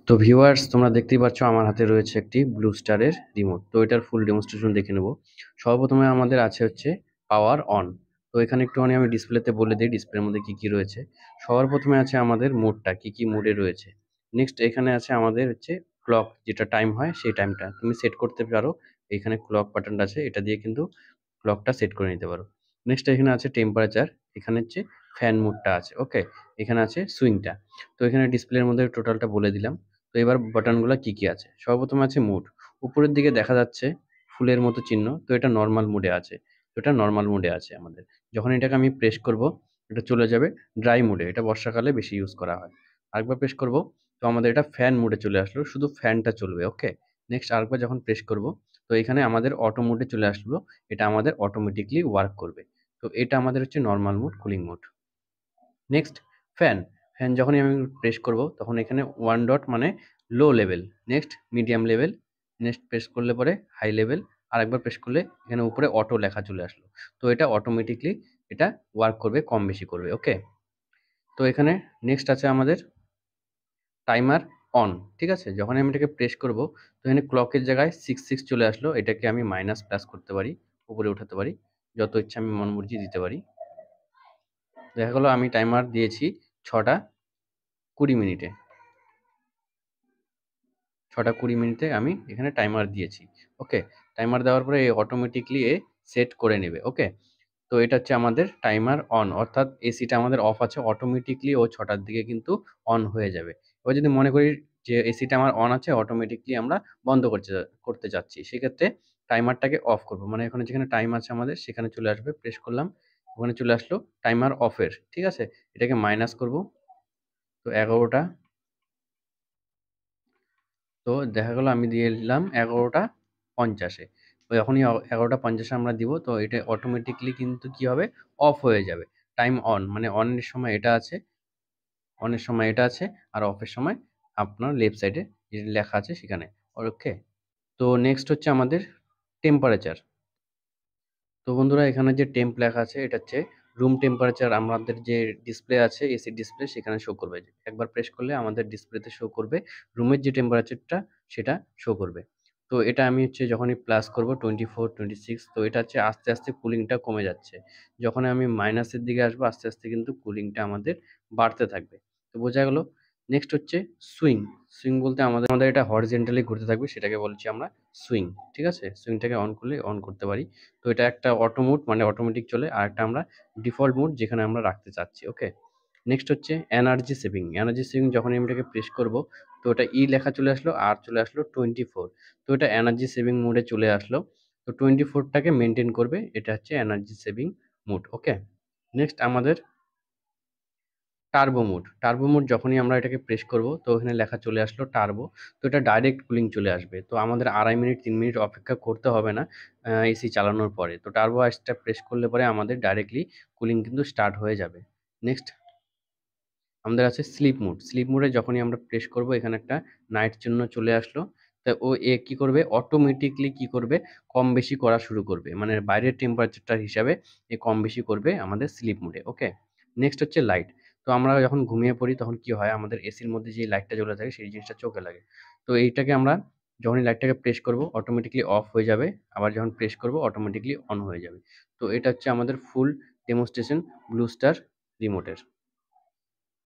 তো ভিউয়ার্স তোমরা দেখতেই পাচ্ছ আমার হাতে রয়েছে একটি ব্লু স্টারের রিমোট। তো এটার ফুল ডেমনস্ট্রেশন দেখে নেব। সর্বপ্রথমে আমাদের আছে হচ্ছে পাওয়ার অন। তো এখানে একটুখানি আমি ডিসপ্লেতে বলে দিই ডিসপ্লের মধ্যে কি রয়েছে। সবার প্রথমে আছে আমাদের মোডটা, কি মোডে রয়েছে। নেক্সট এখানে আছে আমাদের হচ্ছে ক্লক, যেটা টাইম হয় সেই টাইমটা তুমি সেট করতে পারো। এখানে ক্লক বাটনটা আছে, এটা দিয়ে কিন্তু ক্লকটা সেট করে নিতে পারো। নেক্সট এখানে আছে টেম্পারেচার, এখানে হচ্ছে ফ্যান মোডটা আছে, ওকে। এখানে আছে সুইংটা। তো এখানে ডিসপ্লের মধ্যে টোটালটা বলে দিলাম। তো এবার বাটনগুলো কি আছে। সর্বপ্রথম আছে মুড। উপরের দিকে দেখা যাচ্ছে ফুলের মতো চিহ্ন, তো এটা নরমাল মুডে আছে। তো এটা নরমাল মুডে আছে আমাদের। যখন এটাকে আমি প্রেস করব, এটা চলে যাবে ড্রাই মুডে। এটা বর্ষাকালে বেশি ইউজ করা হয়। আরেকবার প্রেস করব, তো আমাদের এটা ফ্যান মুডে চলে আসলো, শুধু ফ্যানটা চলবে, ওকে। নেক্সট আরেকবার যখন প্রেস করব, তো এখানে আমাদের অটো মুডে চলে আসলো। এটা আমাদের অটোমেটিকলি ওয়ার্ক করবে। তো এটা আমাদের হচ্ছে normal mode, cooling mode. Next fan. Fan যখনই আমি প্রেস করব, তখন এখানে 1 ডট মানে low level, next medium level, next press করলে পরে হাই লেভেল, আরেকবার প্রেস করলে এখানে উপরে অটো লেখা চলে আসলো। তো এটা অটোমেটিকলি এটা ওয়ার্ক করবে, কম বেশি করবে, ওকে। তো এখানে নেক্সট আছে আমাদের টাইমার অন, ঠিক আছে। যখন আমি এটাকে প্রেস করব, তো এখানে ক্লকের জায়গায় 6 চলে আসলো। এটাকে আমি মাইনাস প্লাস করতে পারি, উপরে উঠাতে পারি, যত ইচ্ছা আমি মন মর্জি দিতে পারি। দেখা গেলো আমি টাইমার দিয়েছি 6টা 20 মিনিটে। 6টা 20 মিনিটে আমি এখানে টাইমার দিয়েছি, ওকে। টাইমার দেওয়ার পরে অটোমেটিকলি এ সেট করে নেবে, ওকে। তো এটা হচ্ছে আমাদের টাইমার অন, অর্থাৎ এসিটা আমাদের অফ আছে, অটোমেটিকলি ও 6টার দিকে কিন্তু অন হয়ে যাবে। এবার যদি মনে করি যে এসিটা আমার অন আছে, অটোমেটিকলি আমরা বন্ধ করতে যাচ্ছি, সেক্ষেত্রে টাইমারটাকে অফ করব। মানে এখানে যেখানে টাইম আছে আমাদের সেখানে চলে আসবে, প্রেস করলাম, ওখানে চলে আসলো টাইমার অফের, ঠিক আছে। এটাকে মাইনাস করব, তো 11টা। তো দেখা গেল আমি দিয়ে দিলাম 11টা 50-এ। তো যখনই 11টা 50-এ আমরা দিব, তো এটা অটোমেটিকলি কিন্তু কি হবে, অফ হয়ে যাবে। টাইম অন মানে অনের সময় এটা আছে, অনের সময় এটা আছে, আর অফের সময় আপনার লেফট সাইডে যেটা লেখা আছে সেখানে, ওকে। তো নেক্সট হচ্ছে আমাদের টেম্পারেচার। তো বন্ধুরা এখানে যে টেম্প লেখা আছে, এটা হচ্ছে রুম টেম্পারেচার। আমাদের যে ডিসপ্লে আছে এসি ডিসপ্লে, সেখানে শো করবে। একবার প্রেস করলে আমাদের ডিসপ্লেতে শো করবে রুমের যে টেম্পারেচারটা, সেটা শো করবে। তো এটা আমি হচ্ছে যখনই প্লাস করব 24 26, তো এটা হচ্ছে আস্তে আস্তে কুলিংটা কমে যাচ্ছে। যখন আমি মাইনাসের দিকে আসবো, আস্তে আস্তে কিন্তু কুলিংটা আমাদের বাড়তে থাকবে। তো বোঝা গেল। নেক্সট হচ্ছে সুইং। সুইং বলতে আমাদের আমাদের এটা হরিজেন্টালি ঘুরতে থাকবে, সেটাকে বলছি আমরা সুইং, ঠিক আছে। সুইংটাকে অন করলে অন করতে পারি। তো এটা একটা অটো মোড মানে অটোমেটিক চলে, আর একটা আমরা ডিফল্ট মোড যেখানে আমরা রাখতে চাচ্ছি, ওকে। নেক্সট হচ্ছে এনার্জি সেভিং। এনার্জি সেভিং যখন আমি এটাকে প্রেস করব, তো এটা লেখা চলে আসলো, আর চলে আসলো 24। তো এটা এনার্জি সেভিং মোডে চলে আসলো। তো 24টাকে মেনটেন করবে, এটা হচ্ছে এনার্জি সেভিং মোড, ওকে। নেক্সট আমাদের টার্বো মোড। টার্বো মোড যখনই আমরা এটাকে প্রেস করব, তো ওখানে লেখা চলে আসলো টার্বো। তো এটা ডাইরেক্ট কুলিং চলে আসবে। তো আমাদের 2.5 মিনিট 3 মিনিট অপেক্ষা করতে হবে না এসি চালানোর পরে। তো টার্বো আইসটা প্রেস করলে পরে আমাদের ডাইরেক্টলি কুলিং কিন্তু স্টার্ট হয়ে যাবে। নেক্সট আমাদের আছে স্লিপ মোড। স্লিপ মোডে যখনই আমরা প্রেস করব, এখানে একটা নাইট চিহ্ন চলে আসলো। তা ও কি করবে, অটোমেটিকলি কি করবে, কম বেশি করা শুরু করবে। মানে বাইরের টেম্পারেচারটার হিসাবে কম বেশি করবে আমাদের স্লিপ মোডে, ওকে। নেক্সট হচ্ছে লাইট। তো আমরা যখন ঘুমিয়ে পড়ি, তখন কি হয়, আমাদের এসির মধ্যে যে লাইটটা জ্বলে থাকে সেই জিনিসটা চোখে লাগে। তো এইটাকে আমরা যখনই লাইটটাকে প্রেস করব, অটোমেটিকলি অফ হয়ে যাবে। আবার যখন প্রেস করব, অটোমেটিকলি অন হয়ে যাবে। তো এটা হচ্ছে আমাদের ফুল ডেমনস্ট্রেশন ব্লু স্টার রিমোটের।